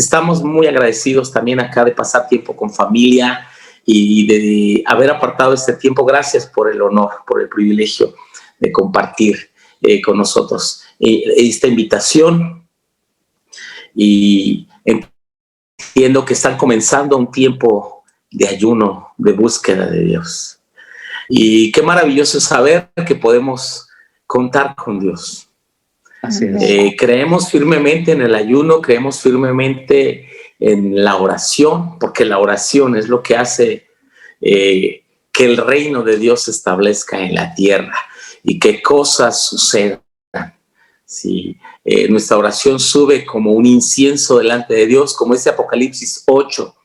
estamos muy agradecidos también acá de pasar tiempo con familia y de haber apartado este tiempo. Gracias por el honor, por el privilegio de compartir con nosotros esta invitación, y entiendo que están comenzando un tiempo de ayuno, de búsqueda de Dios. Y qué maravilloso es saber que podemos contar con Dios. Así es. Creemos firmemente en el ayuno, creemos firmemente en la oración, porque la oración es lo que hace que el reino de Dios se establezca en la tierra y que cosas sucedan. Sí, nuestra oración sube como un incienso delante de Dios, como ese Apocalipsis 8,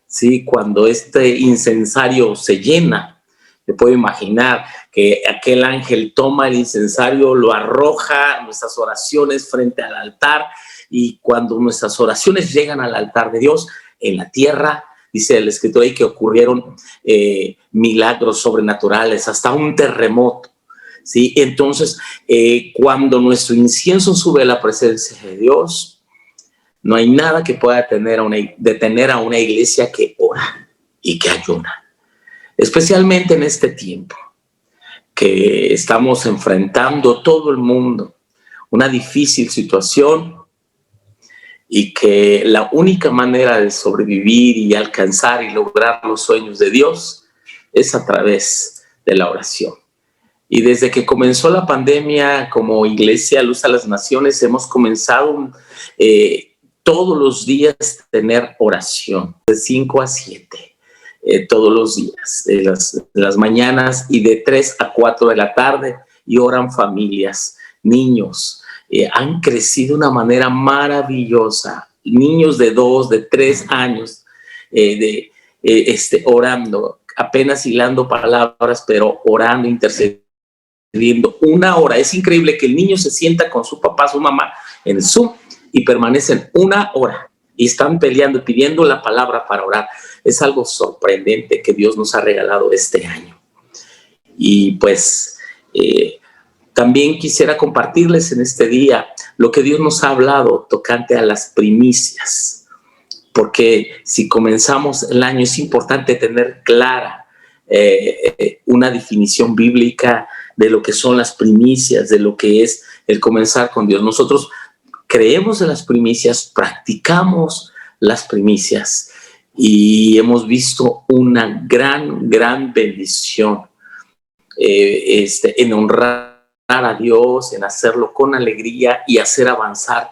¿sí? Cuando este incensario se llena, me puedo imaginar que aquel ángel toma el incensario, lo arroja, nuestras oraciones frente al altar, y cuando nuestras oraciones llegan al altar de Dios, en la tierra, dice el escritor ahí que ocurrieron milagros sobrenaturales, hasta un terremoto. ¿Sí? Entonces, cuando nuestro incienso sube a la presencia de Dios, no hay nada que pueda detener a una iglesia que ora y que ayuna. Especialmente en este tiempo que estamos enfrentando todo el mundo, una difícil situación, y que la única manera de sobrevivir y alcanzar y lograr los sueños de Dios es a través de la oración. Y desde que comenzó la pandemia, como Iglesia Luz a las Naciones, hemos comenzado todos los días tener oración, de 5 a 7, todos los días, de las mañanas, y de 3 a 4 de la tarde, y oran familias, niños. Han crecido de una manera maravillosa, niños de 2, de 3 años, orando, apenas hilando palabras, pero orando, intercediendo. 1 hora. Es increíble que el niño se sienta con su papá, su mamá en el Zoom, y permanecen 1 hora y están peleando y pidiendo la palabra para orar. Es algo sorprendente que Dios nos ha regalado este año. Y pues también quisiera compartirles en este día lo que Dios nos ha hablado tocante a las primicias, porque si comenzamos el año es importante tener clara una definición bíblica de lo que son las primicias, de lo que es el comenzar con Dios. Nosotros creemos en las primicias, practicamos las primicias, y hemos visto una gran bendición en honrar a Dios, en hacerlo con alegría y hacer avanzar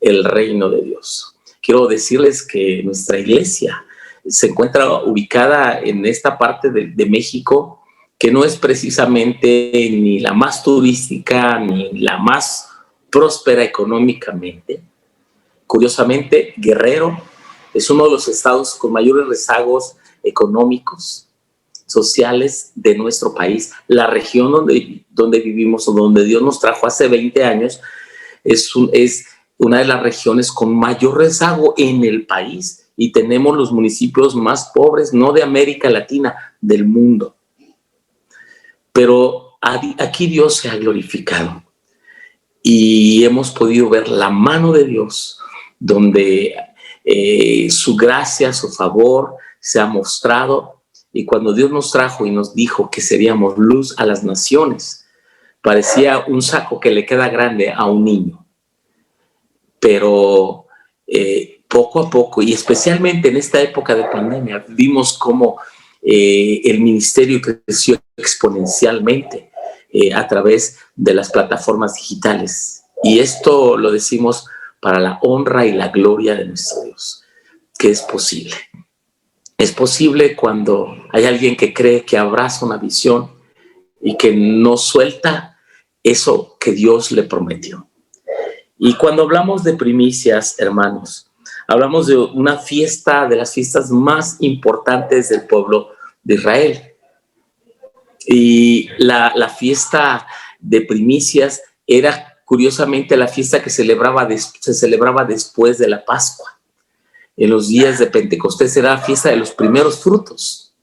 el reino de Dios. Quiero decirles que nuestra iglesia se encuentra ubicada en esta parte de México, que no es precisamente ni la más turística ni la más próspera económicamente. Curiosamente, Guerrero es uno de los estados con mayores rezagos económicos, sociales de nuestro país. La región donde vivimos, o donde Dios nos trajo hace 20 años, es una de las regiones con mayor rezago en el país, y tenemos los municipios más pobres, no de América Latina, del mundo. Pero aquí Dios se ha glorificado y hemos podido ver la mano de Dios, donde su gracia, su favor se ha mostrado. Y cuando Dios nos trajo y nos dijo que seríamos luz a las naciones, parecía un saco que le queda grande a un niño. Pero poco a poco, y especialmente en esta época de pandemia, vimos cómo el ministerio creció exponencialmente a través de las plataformas digitales. Y esto lo decimos para la honra y la gloria de nuestro Dios, que es posible. Es posible cuando hay alguien que cree, que abraza una visión y que no suelta eso que Dios le prometió. Y cuando hablamos de primicias, hermanos, hablamos de una fiesta, de las fiestas más importantes del pueblo de Israel. Y la fiesta de primicias era curiosamente la fiesta que se celebraba después de la Pascua. En los días de Pentecostés era la fiesta de los primeros frutos.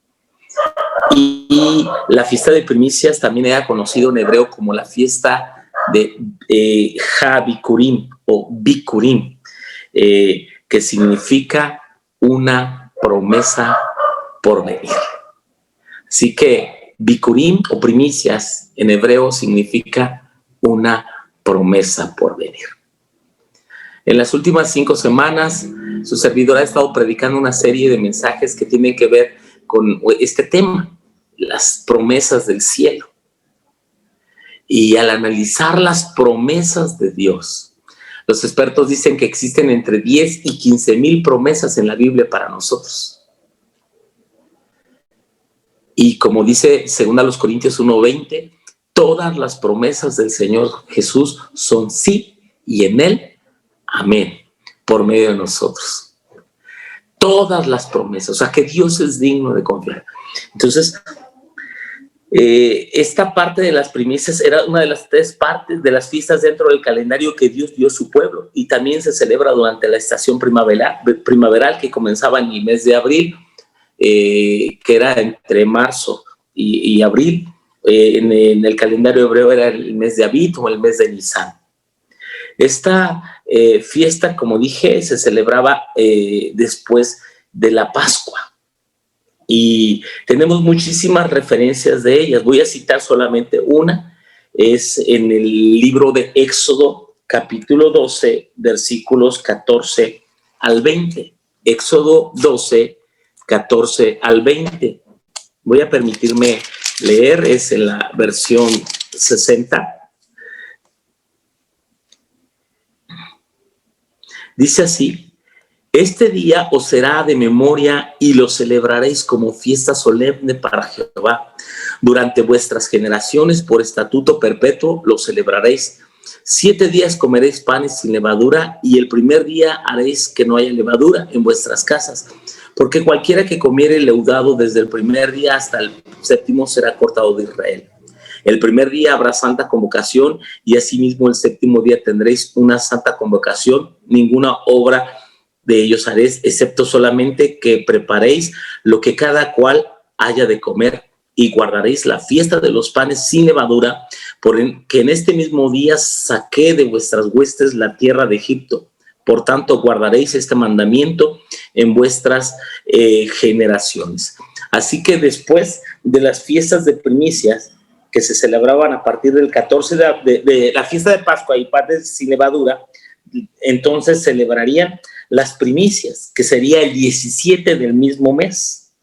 Y la fiesta de primicias también era conocido en hebreo como la fiesta de Ha Bikurim o Bikurim. que significa una promesa por venir. Así que Bikurim o primicias en hebreo significa una promesa por venir. En las últimas 5 semanas, su servidor ha estado predicando una serie de mensajes que tienen que ver con este tema, las promesas del cielo. Y al analizar las promesas de Dios, los expertos dicen que existen entre 10 y 15,000 promesas en la Biblia para nosotros. Y como dice 2 Corintios 1:20, todas las promesas del Señor Jesús son sí y en Él, amén, por medio de nosotros. Todas las promesas, o sea que Dios es digno de confiar. Entonces, esta parte de las primicias era una de las 3 partes de las fiestas dentro del calendario que Dios dio a su pueblo, y también se celebra durante la estación primaveral que comenzaba en el mes de abril, que era entre marzo y abril. En el calendario hebreo era el mes de Abib o el mes de Nisan. Esta fiesta, como dije, se celebraba después de la Pascua. Y tenemos muchísimas referencias de ellas. Voy a citar solamente una. Es en el libro de Éxodo, capítulo 12, versículos 14 al 20. Éxodo 12, 14 al 20. Voy a permitirme leer, es en la versión 60. Dice así: este día os será de memoria y lo celebraréis como fiesta solemne para Jehová. Durante vuestras generaciones, por estatuto perpetuo, lo celebraréis. 7 días comeréis panes sin levadura, y el primer día haréis que no haya levadura en vuestras casas. Porque cualquiera que comiere leudado desde el primer día hasta el 7º será cortado de Israel. El primer día habrá santa convocación, y asimismo el 7º día tendréis una santa convocación. Ninguna obra de ellos haréis, excepto solamente que preparéis lo que cada cual haya de comer, y guardaréis la fiesta de los panes sin levadura, porque en este mismo día saqué de vuestras huestes la tierra de Egipto. Por tanto, guardaréis este mandamiento en vuestras generaciones. Así que después de las fiestas de primicias, que se celebraban a partir del 14 de la fiesta de Pascua y panes sin levadura, entonces celebrarían las primicias, que sería el 17 del mismo mes.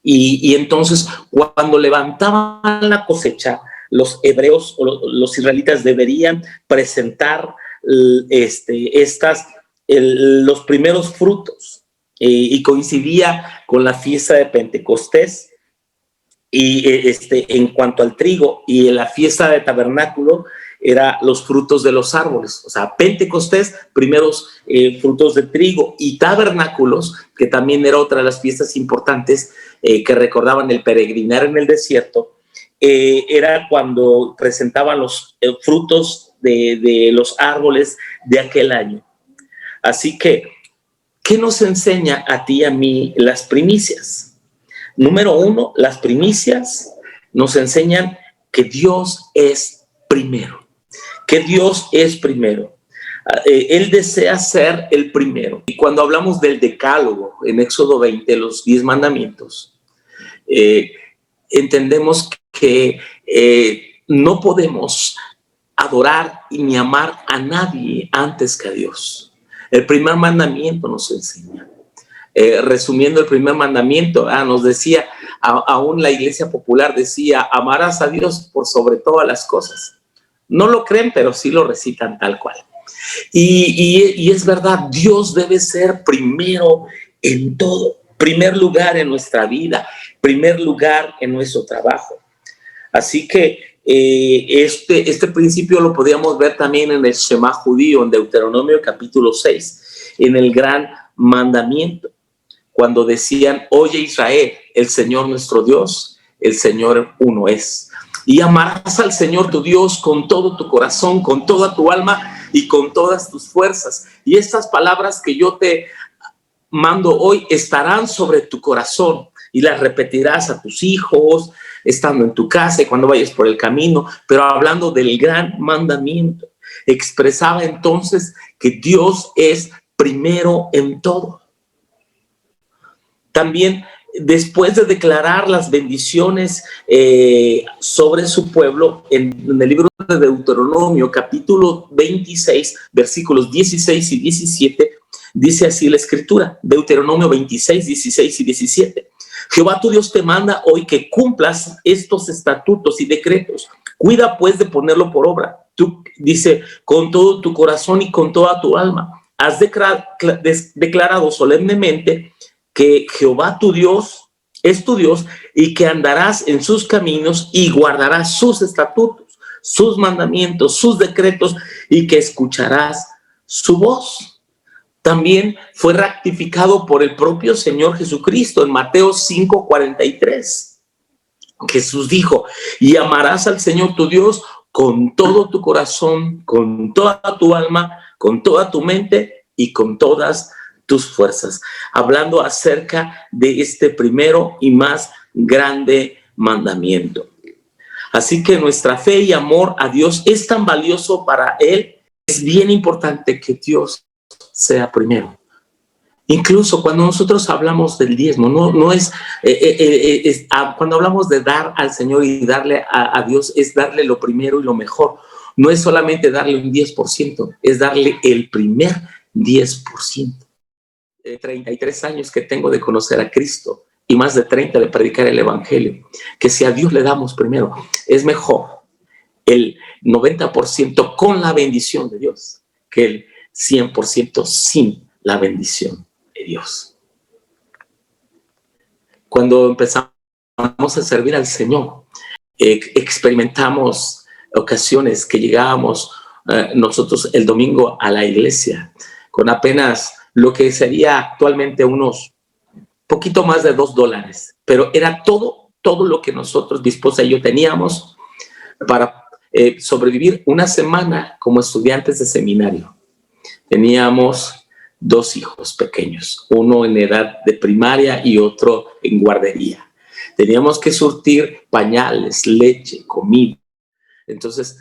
Y entonces, cuando levantaban la cosecha, los hebreos o los israelitas deberían presentar los primeros frutos, y coincidía con la fiesta de Pentecostés. Y en cuanto al trigo, y en la fiesta de tabernáculo era los frutos de los árboles. O sea, Pentecostés, primeros frutos de trigo, y tabernáculos, que también era otra de las fiestas importantes que recordaban el peregrinar en el desierto, era cuando presentaban los frutos de los árboles de aquel año. Así que, ¿qué nos enseña a ti y a mí las primicias? Número 1, las primicias nos enseñan que Dios es primero. Que Dios es primero. Él desea ser el primero. Y cuando hablamos del decálogo en Éxodo 20, los 10 mandamientos, entendemos que no podemos adorar ni amar a nadie antes que a Dios. El primer mandamiento nos enseña. Resumiendo el primer mandamiento, nos decía, aún la iglesia popular decía: amarás a Dios por sobre todas las cosas. No lo creen, pero sí lo recitan tal cual. Y es verdad, Dios debe ser primero en todo, primer lugar en nuestra vida, primer lugar en nuestro trabajo. Así que este principio lo podíamos ver también en el Shema judío, en Deuteronomio capítulo 6, en el gran mandamiento, cuando decían: oye Israel, el Señor nuestro Dios, el Señor uno es. Y amarás al Señor tu Dios con todo tu corazón, con toda tu alma y con todas tus fuerzas. Y estas palabras que yo te mando hoy estarán sobre tu corazón, y las repetirás a tus hijos, estando en tu casa y cuando vayas por el camino. Pero hablando del gran mandamiento, expresaba entonces que Dios es primero en todo. También, después de declarar las bendiciones sobre su pueblo, en el libro de Deuteronomio, capítulo 26, versículos 16 y 17, dice así la escritura, Deuteronomio 26, 16 y 17. Jehová tu Dios te manda hoy que cumplas estos estatutos y decretos. Cuida pues de ponerlo por obra. Tú, dice, con todo tu corazón y con toda tu alma. Has declarado solemnemente que Jehová tu Dios es tu Dios y que andarás en sus caminos y guardarás sus estatutos, sus mandamientos, sus decretos y que escucharás su voz. También fue ratificado por el propio Señor Jesucristo en Mateo 5:43. Jesús dijo, y amarás al Señor tu Dios con todo tu corazón, con toda tu alma, con toda tu mente y con todas tus fuerzas, hablando acerca de este primero y más grande mandamiento. Así que nuestra fe y amor a Dios es tan valioso para Él, es bien importante que Dios sea primero. Incluso cuando nosotros hablamos del diezmo, no es, cuando hablamos de dar al Señor y darle a Dios, es darle lo primero y lo mejor. No es solamente darle un 10%, es darle el primer 10%. 33 años que tengo de conocer a Cristo y más de 30 de predicar el evangelio, que si a Dios le damos primero, es mejor el 90% con la bendición de Dios que el 100% sin la bendición de Dios. Cuando empezamos a servir al Señor, experimentamos ocasiones que llegábamos nosotros el domingo a la iglesia con apenas lo que sería actualmente unos poquito más de $2, pero era todo lo que nosotros, mi esposa y yo, teníamos para sobrevivir una semana como estudiantes de seminario. Teníamos 2 hijos pequeños, uno en edad de primaria y otro en guardería. Teníamos que surtir pañales, leche, comida. Entonces,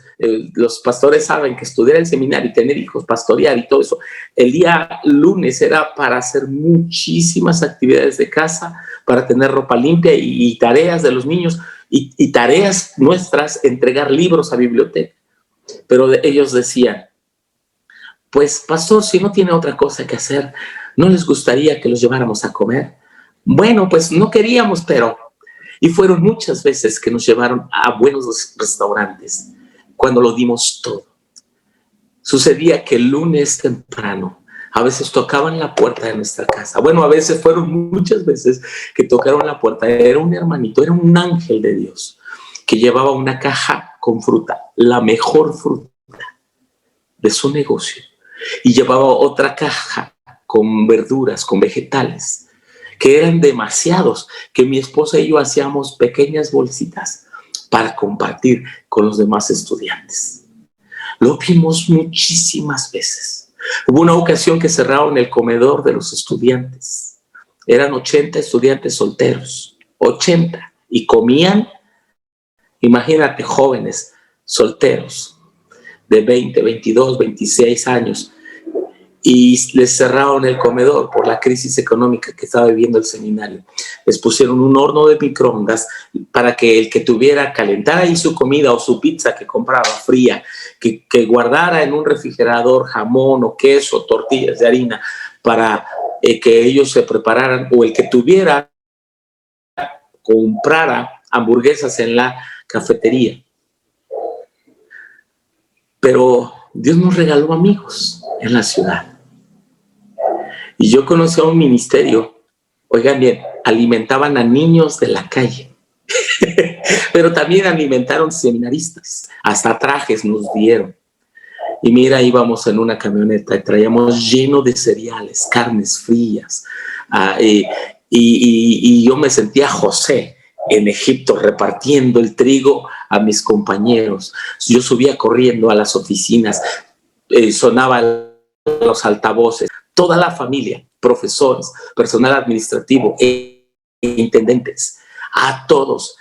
los pastores saben que estudiar en seminario y tener hijos, pastorear y todo eso, el día lunes era para hacer muchísimas actividades de casa, para tener ropa limpia y tareas de los niños y tareas nuestras, entregar libros a biblioteca. Pero ellos decían, pues, pastor, si no tiene otra cosa que hacer, ¿no les gustaría que los lleváramos a comer? Bueno, pues no queríamos, pero... Y fueron muchas veces que nos llevaron a buenos restaurantes cuando lo dimos todo. Sucedía que el lunes temprano a veces tocaban la puerta de nuestra casa. Bueno, a veces fueron muchas veces que tocaron la puerta. Era un hermanito, era un ángel de Dios que llevaba una caja con fruta, la mejor fruta de su negocio. Y llevaba otra caja con verduras, con vegetales, que eran demasiados, que mi esposa y yo hacíamos pequeñas bolsitas para compartir con los demás estudiantes. Lo vimos muchísimas veces. Hubo una ocasión que cerraron el comedor de los estudiantes. Eran 80 estudiantes solteros, 80, y comían, imagínate, jóvenes solteros de 20, 22, 26 años, y les cerraron el comedor por la crisis económica que estaba viviendo el seminario. Les pusieron un horno de microondas para que el que tuviera calentara ahí su comida o su pizza que compraba fría, que guardara en un refrigerador jamón o queso, tortillas de harina, para que ellos se prepararan, o el que tuviera comprara hamburguesas en la cafetería. Pero Dios nos regaló amigos en la ciudad. Y yo conocí a un ministerio, oigan bien, alimentaban a niños de la calle, pero también alimentaron seminaristas, hasta trajes nos dieron. Y mira, íbamos en una camioneta y traíamos lleno de cereales, carnes frías, y yo me sentía José en Egipto repartiendo el trigo a mis compañeros. Yo subía corriendo a las oficinas, sonaban los altavoces, toda la familia, profesores, personal administrativo e intendentes, a todos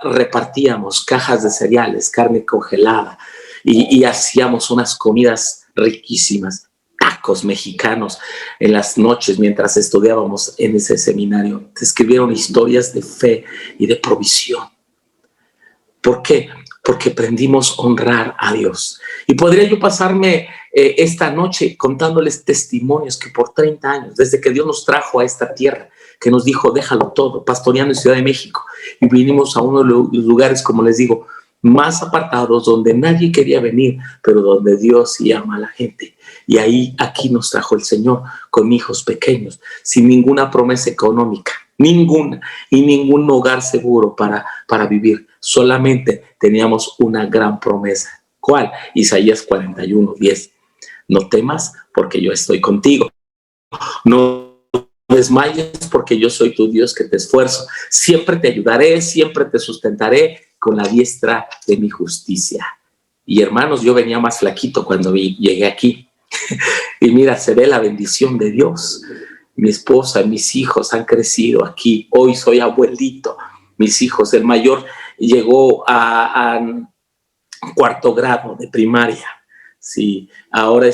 repartíamos cajas de cereales, carne congelada y hacíamos unas comidas riquísimas. tacos mexicanos en las noches mientras estudiábamos en ese seminario. Te escribieron historias de fe y de provisión. ¿Por qué? Porque aprendimos a honrar a Dios. Y podría yo pasarme esta noche contándoles testimonios que por 30 años, desde que Dios nos trajo a esta tierra, que nos dijo, déjalo todo, pastoreando en Ciudad de México, y vinimos a uno de los lugares, como les digo, más apartados, donde nadie quería venir, pero donde Dios sí ama a la gente. Y aquí nos trajo el Señor con hijos pequeños, sin ninguna promesa económica, ninguna, y ningún hogar seguro para vivir. Solamente teníamos una gran promesa. ¿Cuál? Isaías 41:10. No temas porque yo estoy contigo. No desmayes porque yo soy tu Dios que te esfuerzo. Siempre te ayudaré, siempre te sustentaré con la diestra de mi justicia. Y hermanos, yo venía más flaquito cuando llegué aquí. Y mira, se ve la bendición de Dios. Mi esposa y mis hijos han crecido aquí. Hoy soy abuelito. Mis hijos, el mayor llegó a 4º grado de primaria. Sí, ahora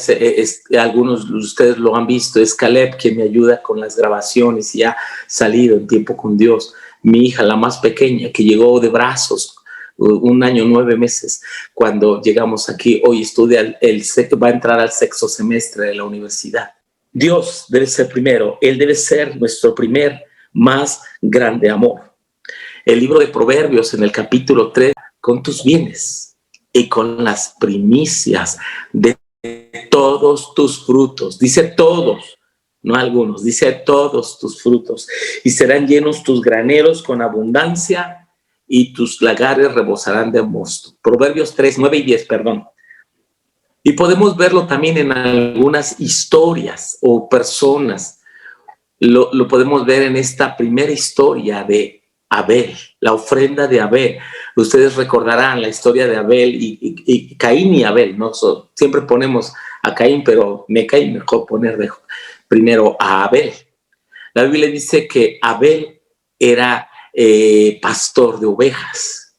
algunos de ustedes lo han visto, es Caleb quien me ayuda con las grabaciones y ha salido en tiempo con Dios. Mi hija, la más pequeña, que llegó de brazos, 1 año, 9 meses, cuando llegamos aquí, hoy estudia va a entrar al 6º semestre de la universidad. Dios debe ser primero, Él debe ser nuestro primer, más grande amor. El libro de Proverbios en el capítulo 3, con tus bienes y con las primicias de todos tus frutos, dice todos, no algunos, dice todos tus frutos, y serán llenos tus graneros con abundancia y tus lagares rebosarán de mosto. Proverbios 3, 9 y 10, perdón. Y podemos verlo también en algunas historias o personas. Lo podemos ver en esta primera historia de Abel, la ofrenda de Abel. Ustedes recordarán la historia de Abel y Caín y Abel, ¿no? Siempre ponemos a Caín, pero me cae mejor poner primero a Abel. La Biblia dice que Abel era pastor de ovejas.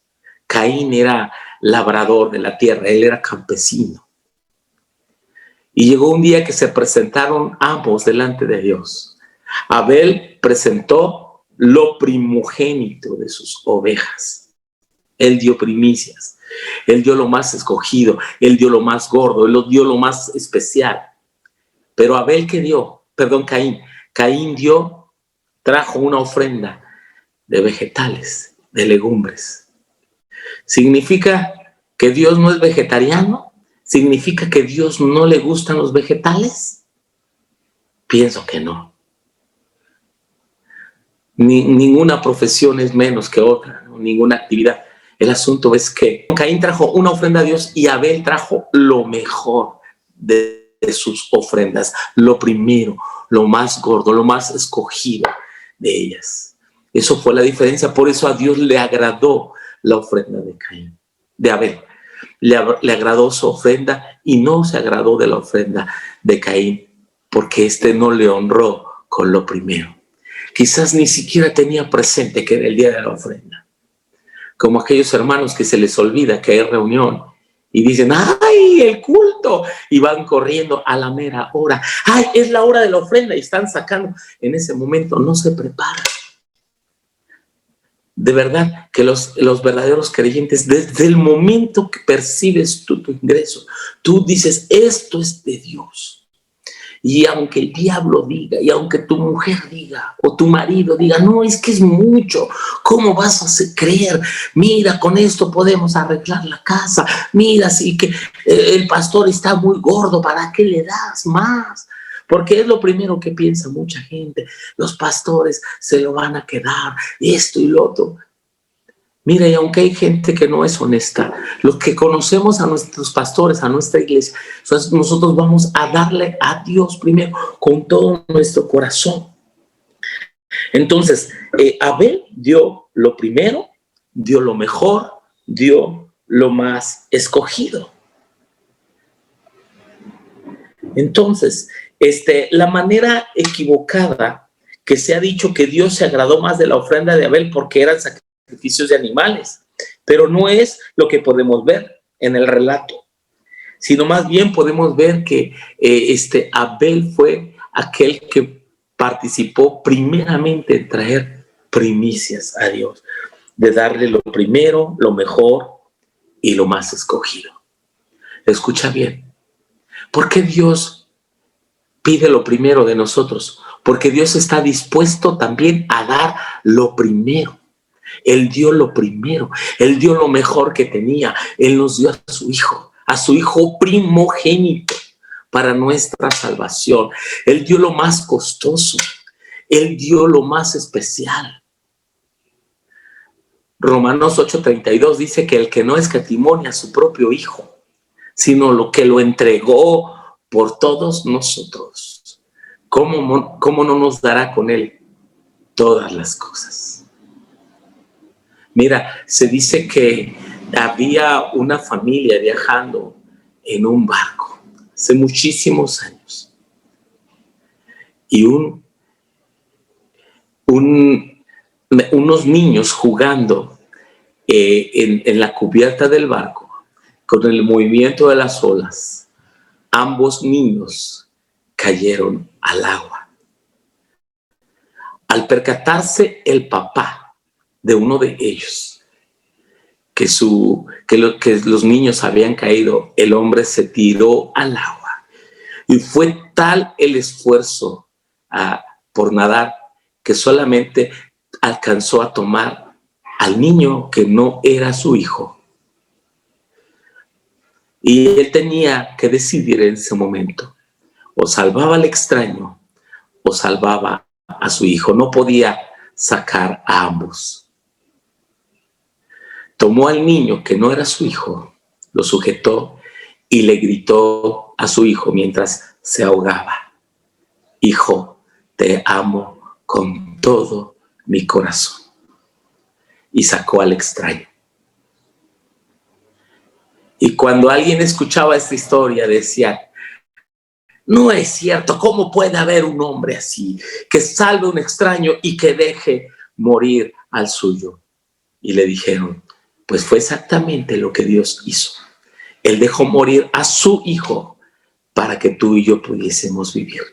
Caín era labrador de la tierra, él era campesino. Y llegó un día que se presentaron ambos delante de Dios. Abel presentó lo primogénito de sus ovejas. Él dio primicias. Él dio lo más escogido. Él dio lo más gordo. Él dio lo más especial. Pero Abel, ¿qué dio? Perdón, Caín. Caín trajo una ofrenda de vegetales, de legumbres. ¿Significa que Dios no es vegetariano? ¿Significa que a Dios no le gustan los vegetales? Pienso que no. Ninguna profesión es menos que otra, ¿no? Ninguna actividad. El asunto es que Caín trajo una ofrenda a Dios y Abel trajo lo mejor de sus ofrendas, lo primero, lo más gordo, lo más escogido de ellas. Eso fue la diferencia. Por eso a Dios le agradó la ofrenda de Caín, de Abel. Le agradó su ofrenda y no se agradó de la ofrenda de Caín, porque no le honró con lo primero. Quizás ni siquiera tenía presente que era el día de la ofrenda. Como aquellos hermanos que se les olvida que hay reunión y dicen, ¡ay, el culto! Y van corriendo a la mera hora. ¡Ay, es la hora de la ofrenda! Y están sacando. En ese momento no se preparan. De verdad que los verdaderos creyentes, desde el momento que percibes tu ingreso, tú dices, esto es de Dios. Y aunque el diablo diga, y aunque tu mujer diga, o tu marido diga, no, es que es mucho, ¿cómo vas a creer? Mira, con esto podemos arreglar la casa. Mira, sí que el pastor está muy gordo, ¿para qué le das más? Porque es lo primero que piensa mucha gente. Los pastores se lo van a quedar, esto y lo otro. Mira, y aunque hay gente que no es honesta, los que conocemos a nuestros pastores, a nuestra iglesia, nosotros vamos a darle a Dios primero con todo nuestro corazón. Entonces, Abel dio lo primero, dio lo mejor, dio lo más escogido. Entonces, la manera equivocada que se ha dicho que Dios se agradó más de la ofrenda de Abel porque eran sacrificios de animales, pero no es lo que podemos ver en el relato. sino más bien podemos ver que Abel fue aquel que participó primeramente en traer primicias a Dios, de darle lo primero, lo mejor y lo más escogido. Escucha bien, ¿por qué Dios pide lo primero de nosotros? Porque Dios está dispuesto también a dar lo primero. Él dio lo primero, Él dio lo mejor que tenía. Él nos dio a su hijo primogénito para nuestra salvación. Él dio lo más costoso, Él dio lo más especial. Romanos 8:32 dice que el que no escatimó a su propio hijo, sino lo que lo entregó por todos nosotros, ¿cómo no nos dará con él todas las cosas? Mira, se dice que había una familia viajando en un barco hace muchísimos años y unos niños jugando en la cubierta del barco con el movimiento de las olas. Ambos niños cayeron al agua. Al percatarse el papá de uno de ellos que los niños habían caído, el hombre se tiró al agua. Y fue tal el esfuerzo por nadar que solamente alcanzó a tomar al niño que no era su hijo. Y él tenía que decidir en ese momento, o salvaba al extraño o salvaba a su hijo. No podía sacar a ambos. Tomó al niño que no era su hijo, lo sujetó y le gritó a su hijo mientras se ahogaba: hijo, te amo con todo mi corazón. Y sacó al extraño. Y cuando alguien escuchaba esta historia decía: no es cierto, ¿cómo puede haber un hombre así que salve a un extraño y que deje morir al suyo? Y le dijeron: pues fue exactamente lo que Dios hizo. Él dejó morir a su hijo para que tú y yo pudiésemos vivir.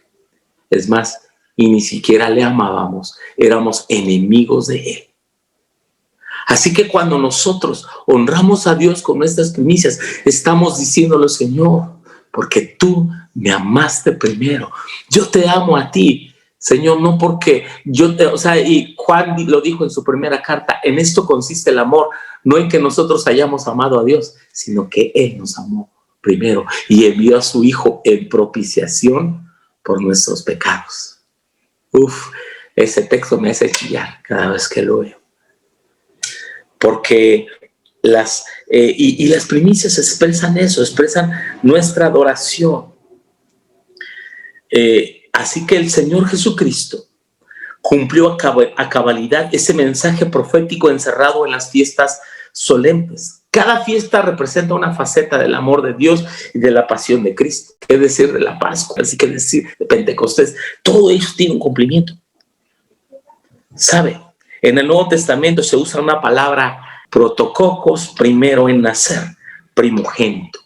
Es más, y ni siquiera le amábamos, éramos enemigos de él. Así que cuando nosotros honramos a Dios con nuestras primicias, estamos diciéndole: Señor, porque tú me amaste primero. Yo te amo a ti, Señor, no porque y Juan lo dijo en su primera carta: en esto consiste el amor, no en que nosotros hayamos amado a Dios, sino que Él nos amó primero y envió a su Hijo en propiciación por nuestros pecados. Ese texto me hace chillar cada vez que lo veo. Porque las primicias expresan eso, expresan nuestra adoración. Así que el Señor Jesucristo cumplió a cabalidad ese mensaje profético encerrado en las fiestas solemnes. Cada fiesta representa una faceta del amor de Dios y de la pasión de Cristo. ¿Qué decir de la Pascua? Así que decir de Pentecostés. Todo ello tiene un cumplimiento. ¿Sabe? En el Nuevo Testamento se usa una palabra protococos, primero en nacer, primogénito.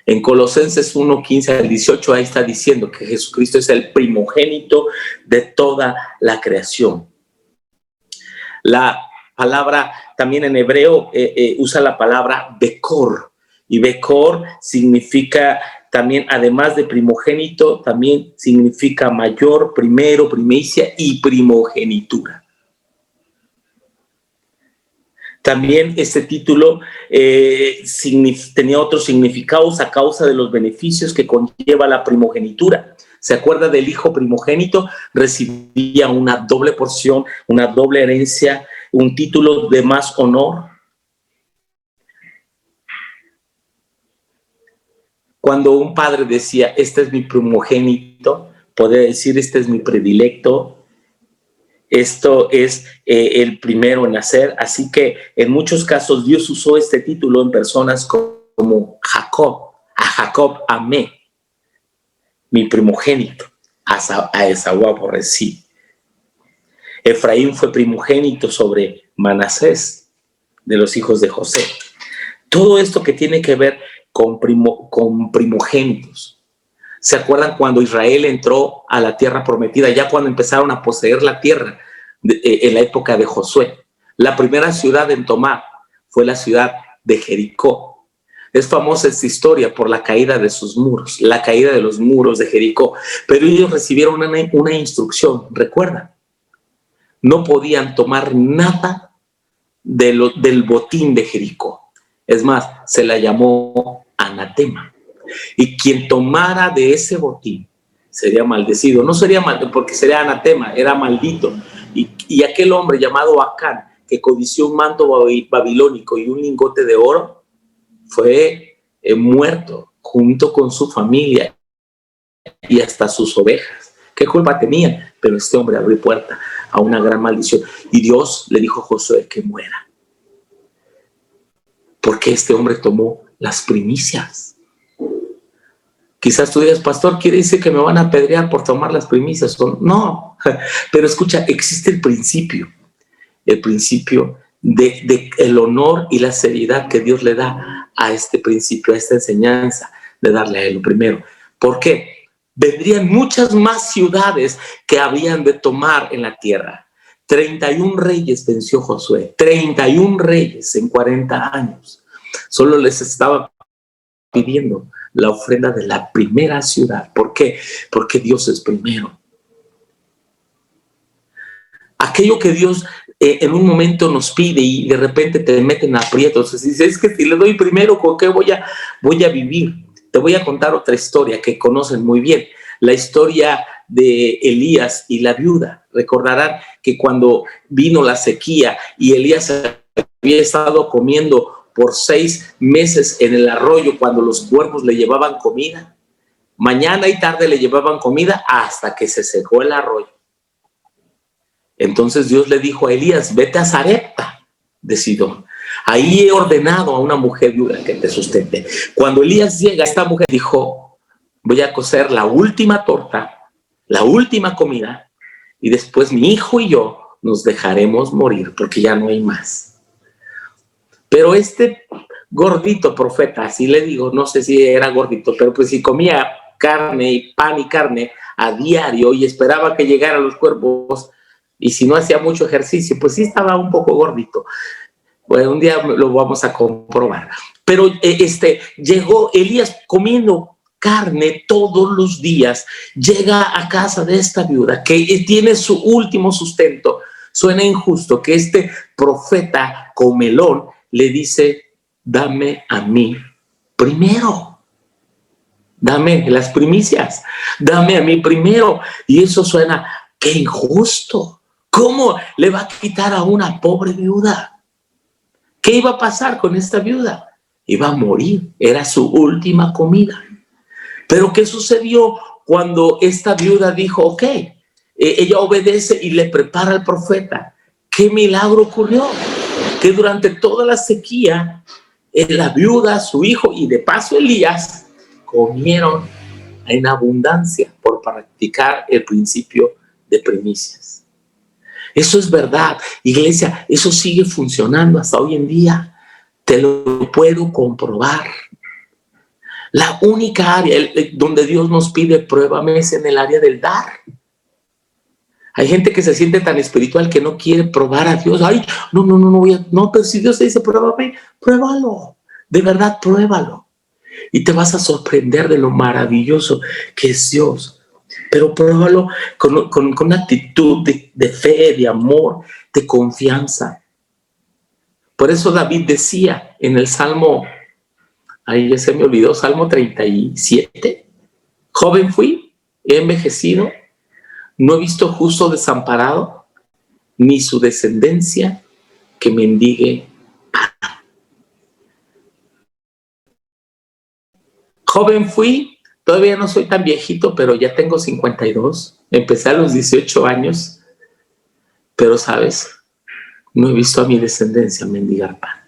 En Colosenses 1:15-18 ahí está diciendo que Jesucristo es el primogénito de toda la creación. La palabra también en hebreo usa la palabra Bekor, y Bekor significa también, además de primogénito, también significa mayor, primero, primicia y primogenitura. También este título tenía otros significados a causa de los beneficios que conlleva la primogenitura. ¿Se acuerda del hijo primogénito? Recibía una doble porción, una doble herencia, un título de más honor. Cuando un padre decía: este es mi primogénito, podía decir: este es mi predilecto. Esto es el primero en nacer. Así que en muchos casos Dios usó este título en personas como Jacob. A Jacob amé, mi primogénito. A Esaú aborrecí. Efraín fue primogénito sobre Manasés, de los hijos de José. Todo esto que tiene que ver con primogénitos. ¿Se acuerdan cuando Israel entró a la tierra prometida? Ya cuando empezaron a poseer la tierra en la época de Josué. La primera ciudad en tomar fue la ciudad de Jericó. Es famosa esta historia por la caída de sus muros, la caída de los muros de Jericó. Pero ellos recibieron una instrucción, recuerdan. No podían tomar nada del botín de Jericó. Es más, se la llamó anatema. Y quien tomara de ese botín sería maldecido. No sería maldito porque sería anatema, era maldito. Y aquel hombre llamado Acán, que codició un manto babilónico y un lingote de oro, fue muerto junto con su familia y hasta sus ovejas. ¿Qué culpa tenía? Pero este hombre abrió puerta a una gran maldición. Y Dios le dijo a Josué que muera. Porque este hombre tomó las primicias. Quizás tú digas, pastor, ¿quiere decir que me van a apedrear por tomar las primicias? No, pero escucha, existe el principio de el honor y la seriedad que Dios le da a este principio, a esta enseñanza, de darle a él lo primero. ¿Por qué? Vendrían muchas más ciudades que habían de tomar en la tierra. 31 reyes venció Josué, 31 reyes en 40 años. Solo les estaba pidiendo la ofrenda de la primera ciudad. ¿Por qué? Porque Dios es primero. Aquello que Dios en un momento nos pide y de repente te meten aprietos. Dices, es que si le doy primero, ¿con qué voy a vivir? Te voy a contar otra historia que conocen muy bien. La historia de Elías y la viuda. Recordarán que cuando vino la sequía y Elías había estado comiendo por 6 meses en el arroyo cuando los cuervos le llevaban comida. Mañana y tarde le llevaban comida hasta que se secó el arroyo. Entonces Dios le dijo a Elías, vete a Sarepta de Sidón. Ahí he ordenado a una mujer viuda que te sustente. Cuando Elías llega, esta mujer dijo, voy a cocer la última torta, la última comida, y después mi hijo y yo nos dejaremos morir porque ya no hay más. Pero este gordito profeta, así le digo, no sé si era gordito, pero pues si comía carne y pan y carne a diario y esperaba que llegaran los cuervos, y si no hacía mucho ejercicio, pues sí estaba un poco gordito. Bueno, un día lo vamos a comprobar. Pero llegó Elías comiendo carne todos los días, llega a casa de esta viuda que tiene su último sustento. Suena injusto que este profeta comelón le dice, dame a mí primero, dame las primicias, dame a mí primero. Y eso suena, qué injusto. ¿Cómo le va a quitar a una pobre viuda? ¿Qué iba a pasar con esta viuda? Iba a morir, era su última comida. Pero ¿qué sucedió cuando esta viuda dijo, ok, ella obedece y le prepara al profeta? ¿Qué milagro ocurrió? Que durante toda la sequía, la viuda, su hijo y de paso Elías comieron en abundancia por practicar el principio de primicias. Eso es verdad, iglesia, eso sigue funcionando hasta hoy en día. Te lo puedo comprobar. La única área donde Dios nos pide pruébame es en el área del dar. Hay gente que se siente tan espiritual que no quiere probar a Dios. Ay, no, pero si Dios te dice pruébame, pruébalo. De verdad, pruébalo. Y te vas a sorprender de lo maravilloso que es Dios. Pero pruébalo con una actitud de fe, de amor, de confianza. Por eso David decía en el Salmo, ahí ya se me olvidó, Salmo 37, joven fui, he envejecido, no he visto justo desamparado, ni su descendencia que mendigue pan. Joven fui, todavía no soy tan viejito, pero ya tengo 52, empecé a los 18 años, pero sabes, no he visto a mi descendencia mendigar pan.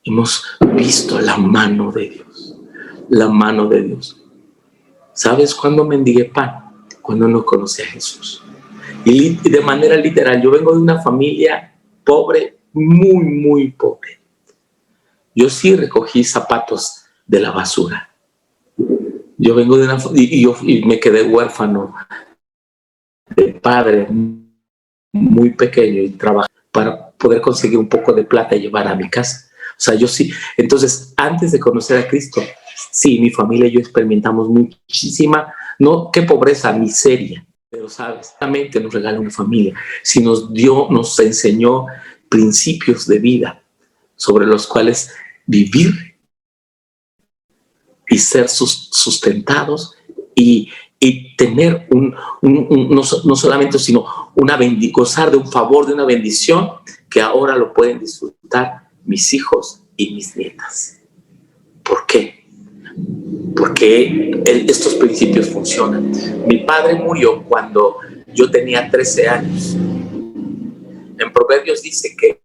Hemos visto la mano de Dios, la mano de Dios. ¿Sabes cuándo mendigué pan? Cuando no conocí a Jesús. Y de manera literal, yo vengo de una familia pobre, muy, muy pobre. Yo sí recogí zapatos de la basura. Yo vengo de y me quedé huérfano de padre muy pequeño y trabajé para poder conseguir un poco de plata y llevar a mi casa. O sea, yo sí. Entonces, antes de conocer a Cristo, sí, mi familia y yo experimentamos muchísima, no qué pobreza, miseria. Pero, ¿sabes? Realmente nos regaló una familia. Si nos enseñó principios de vida sobre los cuales vivir y ser sustentados y tener no solamente, sino gozar de un favor, de una bendición que ahora lo pueden disfrutar mis hijos y mis nietas. ¿Por qué? Porque estos principios funcionan. Mi padre murió cuando yo tenía 13 años. En Proverbios dice que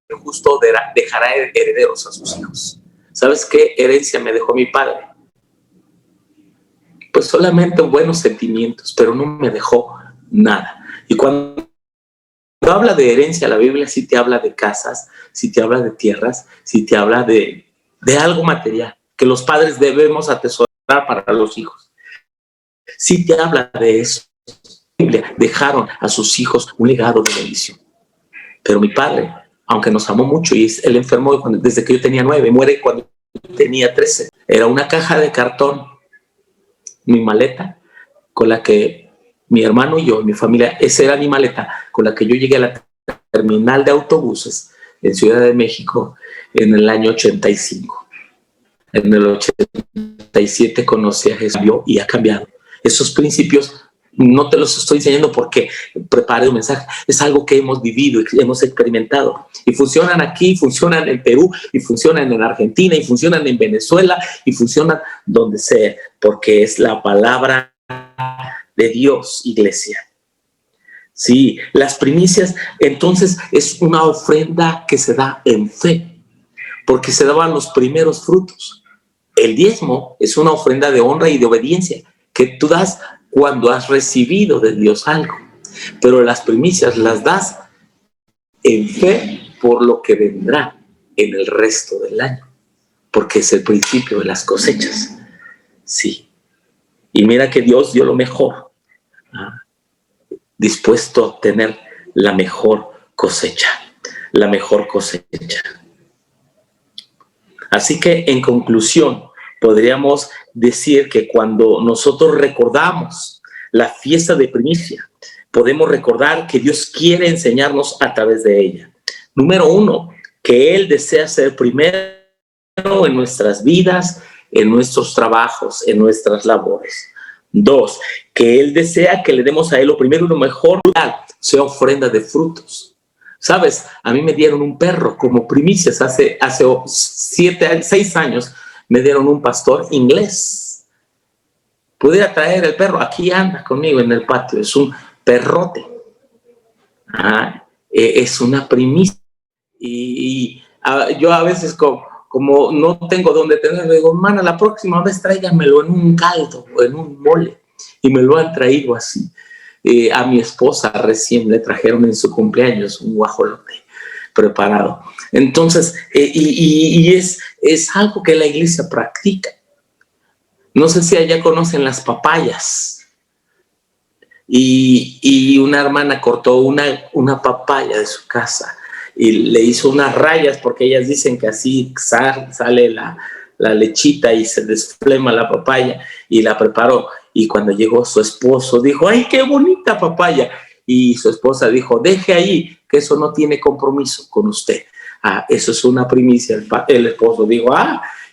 el justo dejará herederos a sus hijos. ¿Sabes qué herencia me dejó mi padre? Pues solamente buenos sentimientos, pero no me dejó nada. Y cuando habla de herencia, la Biblia sí te habla de casas, sí te habla de tierras, sí te habla de algo material que los padres debemos atesorar para los hijos. Sí te habla de eso. La Biblia dejaron a sus hijos un legado de bendición. Pero mi padre, aunque nos amó mucho, y él enfermó desde que yo tenía 9, muere cuando yo tenía 13. Era una caja de cartón, mi maleta, con la que mi hermano y yo, mi familia, esa era mi maleta, con la que yo llegué a la terminal de autobuses en Ciudad de México en el año 85. En el 87 conocí a Jesús y ha cambiado. Esos principios no te los estoy enseñando porque preparé un mensaje, es algo que hemos vivido y que hemos experimentado. Y funcionan aquí, funcionan en Perú, y funcionan en Argentina, y funcionan en Venezuela, y funcionan donde sea, porque es la palabra de Dios, iglesia. Sí, las primicias, entonces, es una ofrenda que se da en fe, porque se daban los primeros frutos. El diezmo es una ofrenda de honra y de obediencia que tú das cuando has recibido de Dios algo. Pero las primicias las das en fe por lo que vendrá en el resto del año, porque es el principio de las cosechas. Sí. Y mira que Dios dio lo mejor, dispuesto a obtener la mejor cosecha, la mejor cosecha. Así que, en conclusión, podríamos decir que cuando nosotros recordamos la fiesta de primicia, podemos recordar que Dios quiere enseñarnos a través de ella. Número 1, que Él desea ser primero en nuestras vidas, en nuestros trabajos, en nuestras labores. 2, que Él desea que le demos a Él lo primero y lo mejor, sea ofrenda de frutos. ¿Sabes? A mí me dieron un perro como primicias hace 6 años. Me dieron un pastor inglés. Pudiera traer el perro. Aquí anda conmigo en el patio. Es un perrote. Es una primicia. Y yo a veces como no tengo dónde tenerlo, digo, hermana, la próxima vez tráigamelo en un caldo o en un mole. Y me lo han traído así. A mi esposa recién le trajeron en su cumpleaños un guajolote preparado. Entonces, es algo que la iglesia practica. No sé si allá conocen las papayas. Y una hermana cortó una papaya de su casa y le hizo unas rayas porque ellas dicen que así sale la lechita y se desflema la papaya, y la preparó. Y cuando llegó su esposo dijo, ¡ay, qué bonita papaya! Y su esposa dijo, deje ahí, que eso no tiene compromiso con usted. Eso es una primicia. El esposo dijo,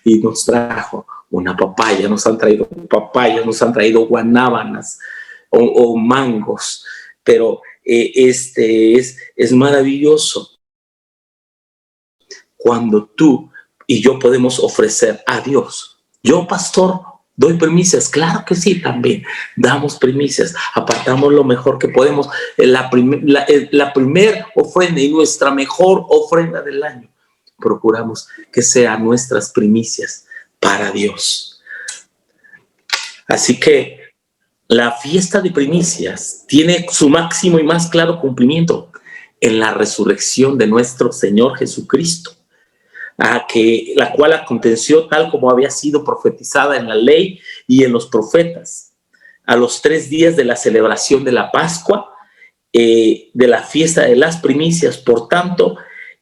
y nos trajo una papaya, nos han traído papayas, nos han traído guanábanas o mangos. Pero es maravilloso cuando tú y yo podemos ofrecer a Dios. Yo, pastor, doy primicias. Claro que sí, también damos primicias, apartamos lo mejor que podemos. La primer ofrenda y nuestra mejor ofrenda del año, procuramos que sean nuestras primicias para Dios. Así que la fiesta de primicias tiene su máximo y más claro cumplimiento en la resurrección de nuestro Señor Jesucristo. la cual aconteció tal como había sido profetizada en la ley y en los profetas. A los 3 días de la celebración de la Pascua, de la fiesta de las primicias, por tanto,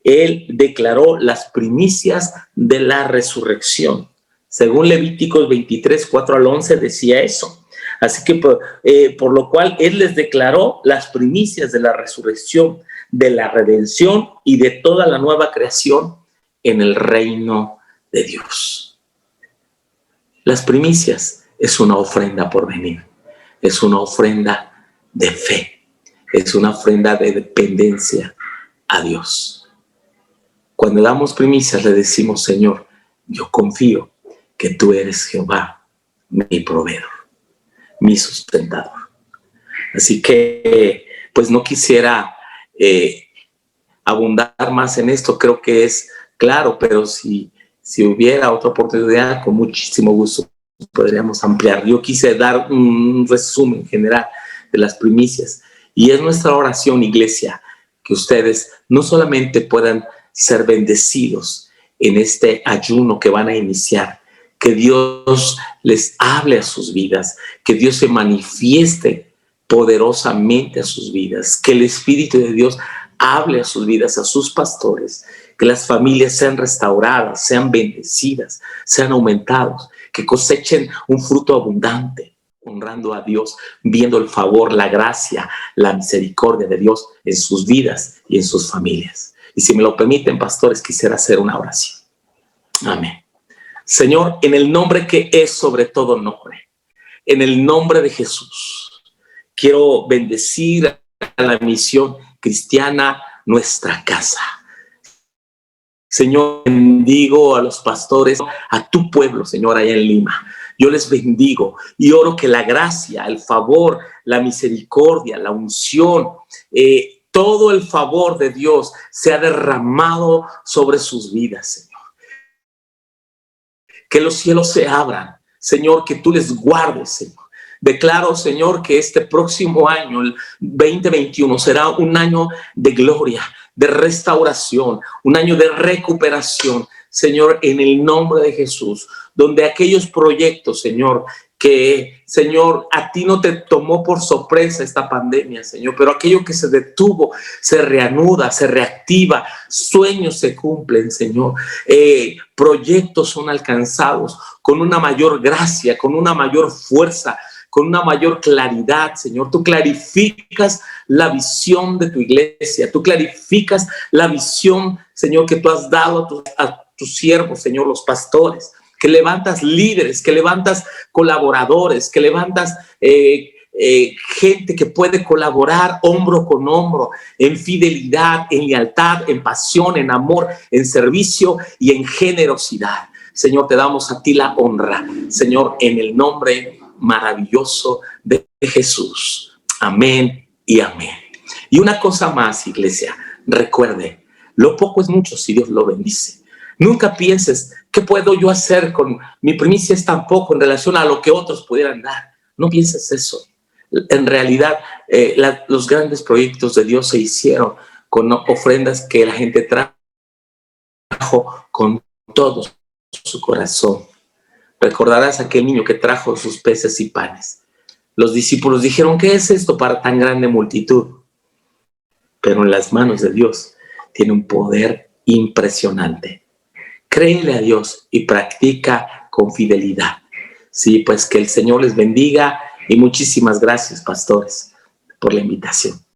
él declaró las primicias de la resurrección. Según Levíticos 23, 4 al 11 decía eso. Así que por lo cual él les declaró las primicias de la resurrección, de la redención y de toda la nueva creación en el reino de Dios. Las primicias es una ofrenda por venir, es una ofrenda de fe, es una ofrenda de dependencia a Dios. Cuando damos primicias le decimos: Señor, yo confío que tú eres Jehová, mi proveedor, mi sustentador. Así que pues no quisiera abundar más en esto, creo que es claro, pero si hubiera otra oportunidad, con muchísimo gusto podríamos ampliar. Yo quise dar un resumen general de las primicias, y es nuestra oración, iglesia, que ustedes no solamente puedan ser bendecidos en este ayuno que van a iniciar, que Dios les hable a sus vidas, que Dios se manifieste poderosamente a sus vidas, que el Espíritu de Dios hable a sus vidas, a sus pastores, que las familias sean restauradas, sean bendecidas, sean aumentados, que cosechen un fruto abundante, honrando a Dios, viendo el favor, la gracia, la misericordia de Dios en sus vidas y en sus familias. Y si me lo permiten, pastores, quisiera hacer una oración. Amén. Señor, en el nombre que es sobre todo nombre, en el nombre de Jesús, quiero bendecir a la misión cristiana Nuestra Casa. Señor, bendigo a los pastores, a tu pueblo, Señor, allá en Lima. Yo les bendigo y oro que la gracia, el favor, la misericordia, la unción, todo el favor de Dios sea derramado sobre sus vidas, Señor. Que los cielos se abran, Señor, que tú les guardes, Señor. Declaro, Señor, que este próximo año, el 2021, será un año de gloria, de restauración, un año de recuperación, Señor, en el nombre de Jesús, donde aquellos proyectos, Señor, que, Señor, a ti no te tomó por sorpresa esta pandemia, Señor, pero aquello que se detuvo se reanuda, se reactiva, sueños se cumplen, Señor, proyectos son alcanzados con una mayor gracia, con una mayor fuerza, con una mayor claridad, Señor. Tú clarificas la visión de tu iglesia, tú clarificas la visión, Señor, que tú has dado a tus siervos, Señor, los pastores, que levantas líderes, que levantas colaboradores, que levantas gente que puede colaborar hombro con hombro en fidelidad, en lealtad, en pasión, en amor, en servicio y en generosidad. Señor, te damos a ti la honra, Señor, en el nombre maravilloso de Jesús. Amén y amén. Y una cosa más, iglesia, recuerde, lo poco es mucho si Dios lo bendice. Nunca pienses, ¿qué puedo yo hacer con mi primicia? Es tan poco en relación a lo que otros pudieran dar. No pienses eso. En realidad, los grandes proyectos de Dios se hicieron con ofrendas que la gente trajo con todo su corazón. Recordarás a aquel niño que trajo sus peces y panes. Los discípulos dijeron: ¿qué es esto para tan grande multitud? Pero en las manos de Dios tiene un poder impresionante. Créele a Dios y practica con fidelidad. Sí, pues que el Señor les bendiga y muchísimas gracias, pastores, por la invitación.